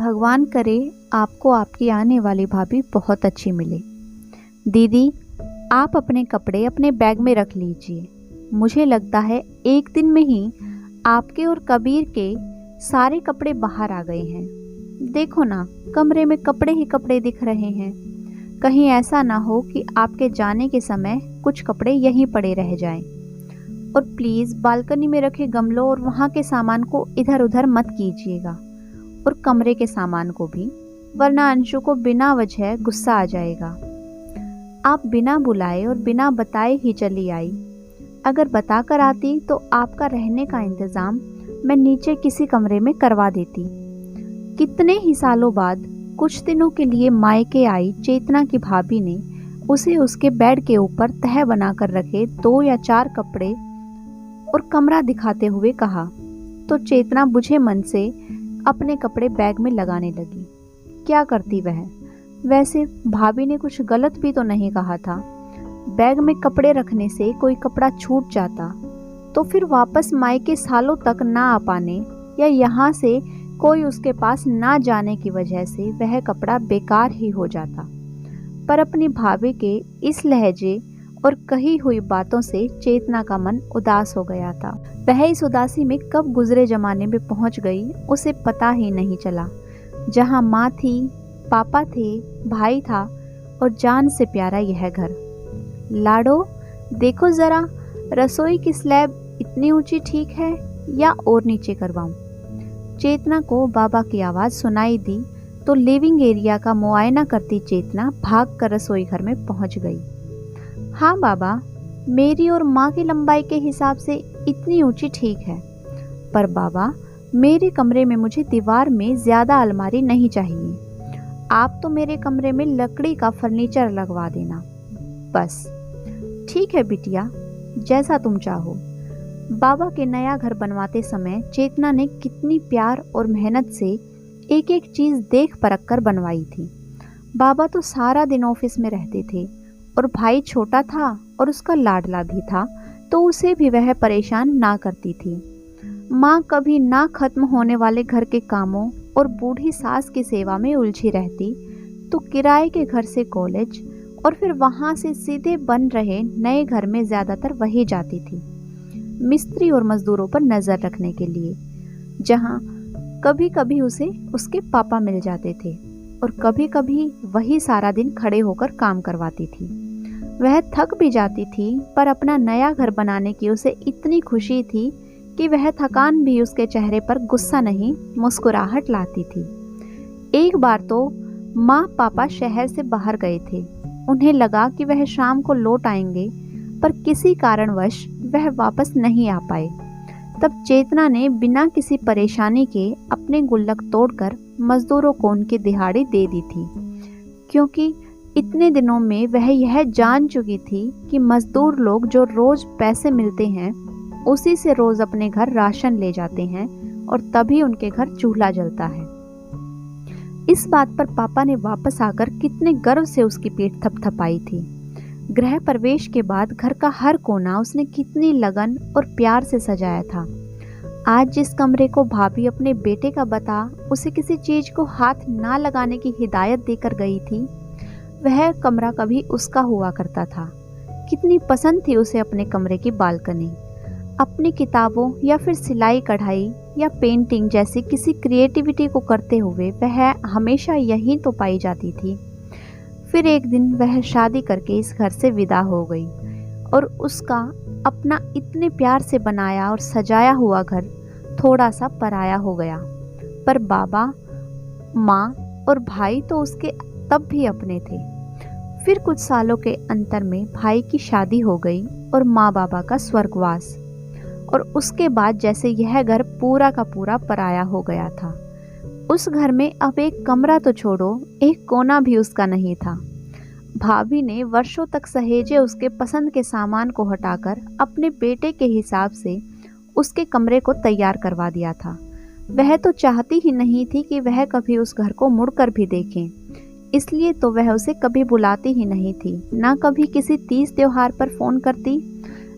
भगवान करे आपको आपकी आने वाली भाभी बहुत अच्छी मिले। दीदी, आप अपने कपड़े अपने बैग में रख लीजिए। मुझे लगता है एक दिन में ही आपके और कबीर के सारे कपड़े बाहर आ गए हैं। देखो ना, कमरे में कपड़े ही कपड़े दिख रहे हैं। कहीं ऐसा ना हो कि आपके जाने के समय कुछ कपड़े यहीं पड़े रह जाएं। और प्लीज़ बालकनी में रखे गमलों और वहाँ के सामान को इधर उधर मत कीजिएगा, और कमरे के सामान को भी, वरना अंशु को बिना वजह गुस्सा आ जाएगा। आप बिना बुलाए और बिना बताए ही चली आई। अगर बताकर आती तो आपका रहने का इंतज़ाम मैं नीचे किसी कमरे में करवा देती। कितने ही सालों बाद कुछ दिनों के लिए मायके आई चेतना की भाभी ने उसे उसके बेड के ऊपर तह बनाकर रखे 2 या 4 कपड़े और कमरा दिखाते हुए कहा, तो चेतना बुझे मन से अपने कपड़े बैग में लगाने लगी। क्या करती वह? वैसे भाभी ने कुछ गलत भी तो नहीं कहा था। बैग में कपड़े रखने से कोई कपड़ा छूट जाता तो फिर वापस मायके सालों तक ना आ पाने या यहाँ से कोई उसके पास ना जाने की वजह से वह कपड़ा बेकार ही हो जाता। पर अपनी भाभी के इस लहजे और कही हुई बातों से चेतना का मन उदास हो गया था। वह इस उदासी में कब गुजरे जमाने में पहुंच गई उसे पता ही नहीं चला। जहां माँ थी, पापा थे, भाई था और जान से प्यारा यह घर। लाडो, देखो जरा, रसोई की स्लैब इतनी ऊंची ठीक है या और नीचे करवाऊं? चेतना को बाबा की आवाज़ सुनाई दी तो लिविंग एरिया का मुआयना करती चेतना भागकर रसोई घर में पहुंच गई। हाँ बाबा, मेरी और माँ की लंबाई के हिसाब से इतनी ऊंची ठीक है, पर बाबा मेरे कमरे में मुझे दीवार में ज़्यादा अलमारी नहीं चाहिए। आप तो मेरे कमरे में लकड़ी का फर्नीचर लगवा देना बस। ठीक है बिटिया, जैसा तुम चाहो। बाबा के नया घर बनवाते समय चेतना ने कितनी प्यार और मेहनत से एक एक चीज़ देख परख कर बनवाई थी। बाबा तो सारा दिन ऑफिस में रहते थे और भाई छोटा था और उसका लाडला भी था, तो उसे भी वह परेशान ना करती थी। माँ कभी ना खत्म होने वाले घर के कामों और बूढ़ी सास की सेवा में उलझी रहती, तो किराए के घर से कॉलेज और फिर वहाँ से सीधे बन रहे नए घर में ज़्यादातर वही जाती थी, मिस्त्री और मजदूरों पर नज़र रखने के लिए, जहाँ कभी कभी उसे उसके पापा मिल जाते थे और कभी कभी वही सारा दिन खड़े होकर काम करवाती थी। वह थक भी जाती थी, पर अपना नया घर बनाने की उसे इतनी खुशी थी कि वह थकान भी उसके चेहरे पर गुस्सा नहीं, मुस्कुराहट लाती थी। एक बार तो माँ पापा शहर से बाहर गए थे। उन्हें लगा कि वह शाम को लौट आएंगे, पर किसी कारणवश वह वापस नहीं आ पाए। तब चेतना ने बिना किसी परेशानी के अपने गुल्लक तोड़कर मजदूरों को उनकी दिहाड़ी दे दी थी, क्योंकि इतने दिनों में वह यह जान चुकी थी कि मजदूर लोग जो रोज पैसे मिलते हैं उसी से रोज अपने घर राशन ले जाते हैं और तभी उनके घर चूल्हा जलता है। इस बात पर पापा ने वापस आकर कितने गर्व से उसकी पीठ थपथपाई थी। गृह प्रवेश के बाद घर का हर कोना उसने कितनी लगन और प्यार से सजाया था। आज जिस कमरे को भाभी अपने बेटे का बता उसे किसी चीज को हाथ ना लगाने की हिदायत देकर गई थी, वह कमरा कभी उसका हुआ करता था। कितनी पसंद थी उसे अपने कमरे की बालकनी। अपनी किताबों या फिर सिलाई कढ़ाई या पेंटिंग जैसी किसी क्रिएटिविटी को करते हुए वह हमेशा यहीं तो पाई जाती थी। फिर एक दिन वह शादी करके इस घर से विदा हो गई और उसका अपना इतने प्यार से बनाया और सजाया हुआ घर थोड़ा सा पराया हो गया। पर बाबा, माँ और भाई तो उसके तब भी अपने थे। फिर कुछ सालों के अंतर में भाई की शादी हो गई और माँ बाबा का स्वर्गवास, और उसके बाद जैसे यह घर पूरा का पूरा पराया हो गया था। उस घर में अब एक कमरा तो छोड़ो, एक कोना भी उसका नहीं था। भाभी ने वर्षों तक सहेजे उसके पसंद के सामान को हटाकर अपने बेटे के हिसाब से उसके कमरे को तैयार करवा दिया था। वह तो चाहती ही नहीं थी कि वह कभी उस घर को मुड़कर भी देखें, इसलिए तो वह उसे कभी बुलाती ही नहीं थी। ना कभी किसी तीज त्योहार पर फ़ोन करती।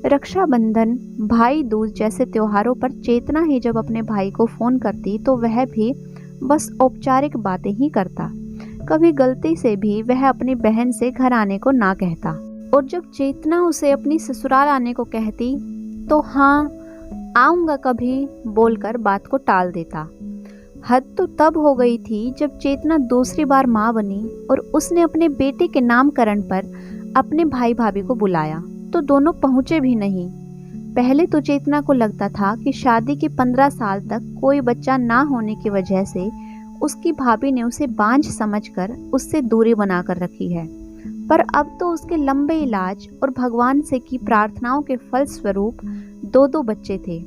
रक्षाबंधन, भाई दूज जैसे त्योहारों पर चेतना ही जब अपने भाई को फ़ोन करती तो वह भी बस औपचारिक बातें ही करता। कभी गलती से भी वह अपनी बहन से घर आने को ना कहता, और जब चेतना उसे अपनी ससुराल आने को कहती तो हाँ आऊँगा कभी बोलकर बात को टाल देता। हद तो तब हो गई थी जब चेतना दूसरी बार माँ बनी और उसने अपने बेटे के नामकरण पर अपने भाई भाभी को बुलाया तो दोनों पहुँचे भी नहीं। पहले तो चेतना को लगता था कि शादी के 15 साल तक कोई बच्चा ना होने की वजह से उसकी भाभी ने उसे बांझ समझकर उससे दूरी बनाकर रखी है, पर अब तो उसके लंबे इलाज और भगवान से की प्रार्थनाओं के फलस्वरूप दो बच्चे थे।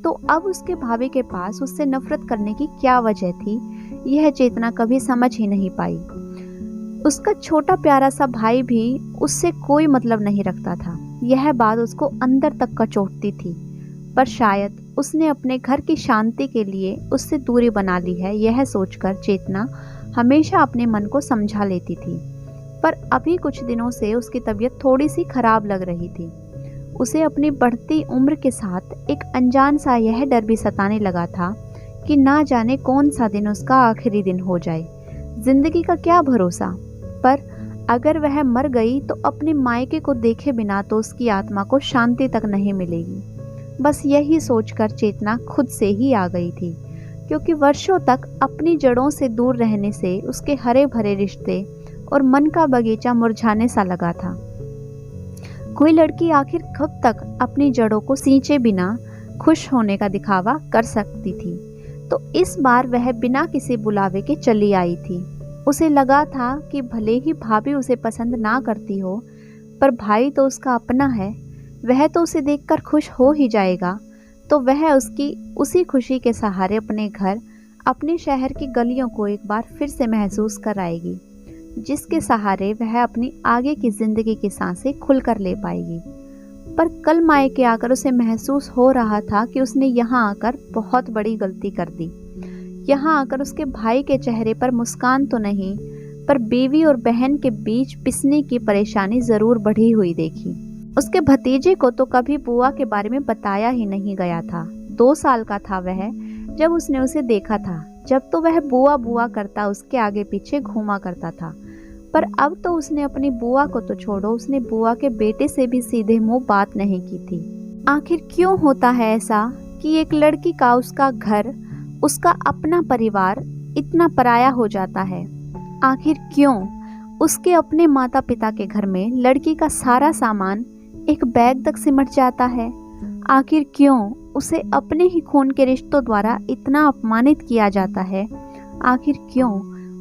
तो अब उसके भाभी के पास उससे नफरत करने की क्या वजह थी, यह चेतना कभी समझ ही नहीं पाई। उसका छोटा प्यारा सा भाई भी उससे कोई मतलब नहीं रखता था, यह बात उसको अंदर तक कचोटती थी। पर शायद उसने अपने घर की शांति के लिए उससे दूरी बना ली है, यह सोचकर चेतना हमेशा अपने मन को समझा लेती थी। पर अभी कुछ दिनों से उसकी तबीयत थोड़ी सी खराब लग रही थी। उसे अपनी बढ़ती उम्र के साथ एक अनजान सा यह डर भी सताने लगा था कि ना जाने कौन सा दिन उसका आखिरी दिन हो जाए। जिंदगी का क्या भरोसा, पर अगर वह मर गई तो अपने मायके को देखे बिना तो उसकी आत्मा को शांति तक नहीं मिलेगी। बस यही सोचकर चेतना खुद से ही आ गई थी, क्योंकि वर्षों तक अपनी जड़ों से दूर रहने से उसके हरे भरे रिश्ते और मन का बगीचा मुरझाने सा लगा था। कोई लड़की आखिर कब तक अपनी जड़ों को सींचे बिना खुश होने का दिखावा कर सकती थी। तो इस बार वह बिना किसी बुलावे के चली आई थी। उसे लगा था कि भले ही भाभी उसे पसंद ना करती हो, पर भाई तो उसका अपना है, वह तो उसे देखकर खुश हो ही जाएगा। तो वह उसकी उसी खुशी के सहारे अपने घर, अपने शहर की गलियों को एक बार फिर से महसूस कराएगी, जिसके सहारे वह अपनी आगे की जिंदगी की सांसें खुलकर ले पाएगी। पर कल मायके आकर उसे महसूस हो रहा था कि उसने यहाँ आकर बहुत बड़ी गलती कर दी। यहाँ आकर उसके भाई के चेहरे पर मुस्कान तो नहीं, पर बीवी और बहन के बीच पिसने की परेशानी जरूर बढ़ी हुई देखी। उसके भतीजे को तो कभी बुआ के बारे में बताया ही नहीं गया था। 2 साल का था वह जब उसने उसे देखा था, जब तो वह बुआ बुआ करता उसके आगे पीछे घूमा करता था। पर अब तो उसने अपनी बुआ को तो छोड़ो, उसने बुआ के बेटे से भी सीधे मुंह बात नहीं की थी। आखिर क्यों होता है ऐसा कि एक लड़की का उसका घर, उसका अपना परिवार इतना पराया हो जाता है? आखिर क्यों उसके अपने माता पिता के घर में लड़की का सारा सामान एक बैग तक सिमट जाता है? आखिर क्यों उसे अपने ही खून के रिश्तों द्वारा इतना अपमानित किया जाता है? आखिर क्यों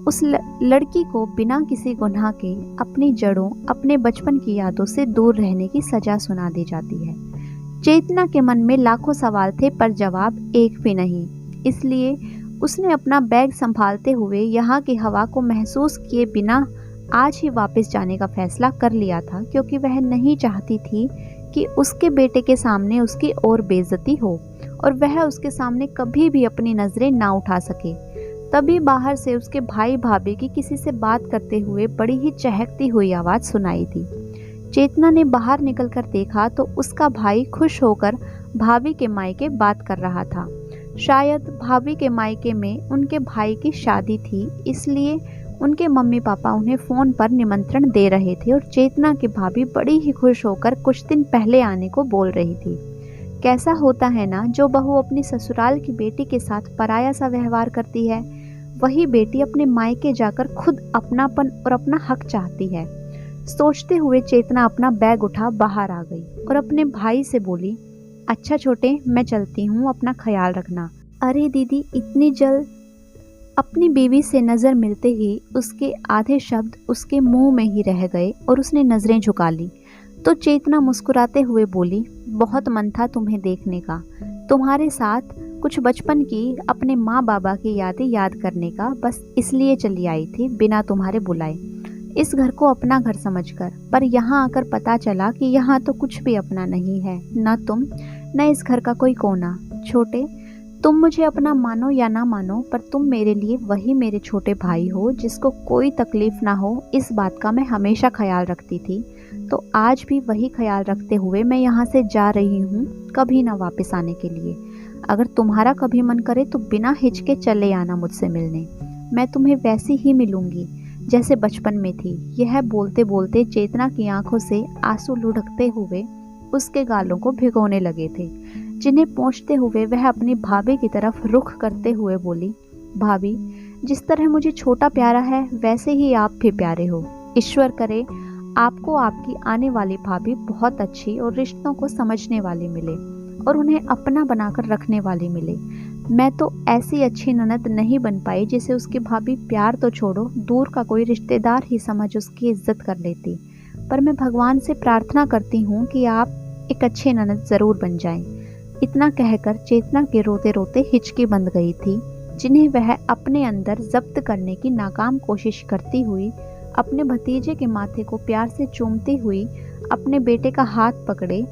उस लड़की को बिना किसी गुनाह के अपनी जड़ों, अपने बचपन की यादों से दूर रहने की सजा सुना दी जाती है? चेतना के मन में लाखों सवाल थे, पर जवाब एक भी नहीं। इसलिए उसने अपना बैग संभालते हुए यहाँ की हवा को महसूस किए बिना आज ही वापस जाने का फैसला कर लिया था, क्योंकि वह नहीं चाहती थी कि उसके बेटे के सामने उसकी और बेइज्जती हो और वह उसके सामने कभी भी अपनी नज़रें ना उठा सके। तभी बाहर से उसके भाई भाभी की किसी से बात करते हुए बड़ी ही चहकती हुई आवाज़ सुनाई दी। चेतना ने बाहर निकलकर देखा तो उसका भाई खुश होकर भाभी के मायके बात कर रहा था। शायद भाभी के मायके में उनके भाई की शादी थी, इसलिए उनके मम्मी पापा उन्हें फ़ोन पर निमंत्रण दे रहे थे और चेतना की भाभी बड़ी ही खुश होकर कुछ दिन पहले आने को बोल रही थी। कैसा होता है ना, जो बहू अपनी ससुराल की बेटी के साथ पराया सा व्यवहार करती है, वही बेटी अपने मायके जाकर खुद अपनापन और अपना हक चाहती है। सोचते हुए चेतना अपना बैग उठा बाहर आ गई और अपने भाई से बोली, अच्छा छोटे, मैं चलती हूँ, अपना ख्याल रखना। अरे दीदी, इतनी जल्द? अपनी बीवी से नज़र मिलते ही उसके आधे शब्द उसके मुंह में ही रह गए और उसने नज़रें झुका ली। तो चेतना मुस्कुराते हुए बोली, बहुत मन था तुम्हें देखने का, तुम्हारे साथ कुछ बचपन की अपने माँ बाबा की यादें याद करने का, बस इसलिए चली आई थी बिना तुम्हारे बुलाए, इस घर को अपना घर समझकर। पर यहाँ आकर पता चला कि यहाँ तो कुछ भी अपना नहीं है, न तुम न इस घर का कोई कोना। छोटे, तुम मुझे अपना मानो या ना मानो, पर तुम मेरे लिए वही मेरे छोटे भाई हो जिसको कोई तकलीफ ना हो, इस बात का मैं हमेशा ख्याल रखती थी। तो आज भी वही ख्याल रखते हुए मैं यहाँ से जा रही हूँ, कभी ना वापस आने के लिए। अगर तुम्हारा कभी मन करे तो बिना हिचके चले आना मुझसे मिलने। मैं तुम्हें वैसी ही मिलूंगी जैसे बचपन में थी। यह बोलते बोलते चेतना की आंखों से आंसू लुढ़कते हुए उसके गालों को भिगोने लगे थे, जिन्हें पोंछते हुए वह अपनी भाभी की तरफ रुख करते हुए बोली, भाभी, जिस तरह मुझे छोटा प्यारा है वैसे ही आप भी प्यारे हो। ईश्वर करे आपको आपकी आने वाली भाभी बहुत अच्छी और रिश्तों को समझने वाली मिले और उन्हें अपना बनाकर रखने वाली मिले। मैं तो ऐसी अच्छी ननद नहीं बन पाई जिसे उसकी भाभी प्यार तो छोड़ो दूर का कोई रिश्तेदार ही समझ उसकी इज्जत कर लेती। पर मैं भगवान से प्रार्थना करती हूँ कि आप एक अच्छे ननद ज़रूर बन जाएं। इतना कहकर चेतना के रोते रोते हिचकी बंद गई थी, जिन्हें वह अपने अंदर जब्त करने की नाकाम कोशिश करती हुई अपने भतीजे के माथे को प्यार से चूमती हुई अपने बेटे का हाथ पकड़े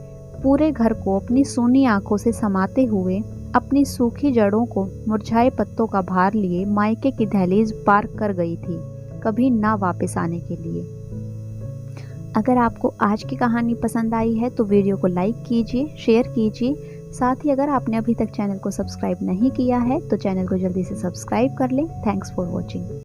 पूरे घर को अपनी सूनी आंखों से समाते हुए अपनी सूखी जड़ों को मुरझाए पत्तों का भार लिए मायके की दहलीज पार कर गई थी, कभी ना वापस आने के लिए। अगर आपको आज की कहानी पसंद आई है तो वीडियो को लाइक कीजिए, शेयर कीजिए। साथ ही अगर आपने अभी तक चैनल को सब्सक्राइब नहीं किया है तो चैनल को जल्दी से सब्सक्राइब कर लें। Thanks for watching.